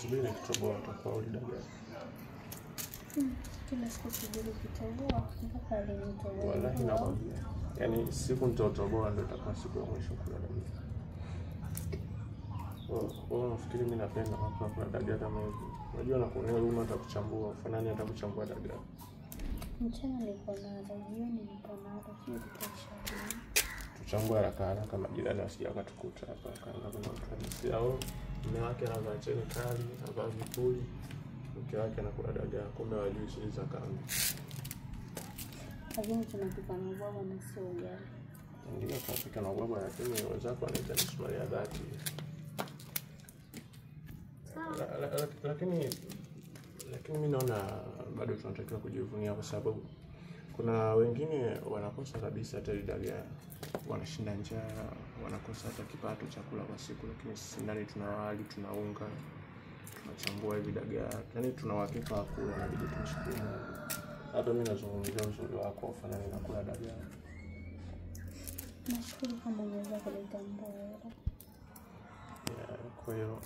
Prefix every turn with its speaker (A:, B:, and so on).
A: subiri kutoboa utakuwa dagaa.
B: Kila siku subiri kutoboa mpaka leo nitoboa.
A: Wallahi nakwambia. Yaani siku nitotoboa ndio itakuwa siku ya mwisho kula dagaa. Nafikiri mimi napenda kula dagaa kama hivi. Unajua nakuonea huruma atakuchambua, fanani atakuchambua dagaa.
B: Mchana niko na jioni niko na sio kutosha.
A: Tuchambue haraka kama jirani asije akatukuta hapa kaanza kumwangalia yao. Mume wake anavaa cheni kali, anavaa vipuli. Mke wake anakula dagaa, kumbe hawajui siri za kambi.
B: Lakini tunapika na ubwabwa na sio ugali.
A: Ndio tunapika na ubwabwa lakini wenzako wanaita misumari ya dhati. Lakini mimi naona bado tunatakiwa kujivunia kwa sababu kuna wengine wanakosa kabisa hata dagaa, wanashinda njaa, wanakosa hata kipato cha kula kwa siku, lakini sisi ndani tuna wali, tuna unga, tunachambua hivi dagaa, yani tuna uhakika wa kula, inabidi tumshukuru. Hata mimi nazungumzia uzuri wako ufanani na kula dagaa.
B: Nashukuru kama unaweza kuleta mbora.
A: Kwa hiyo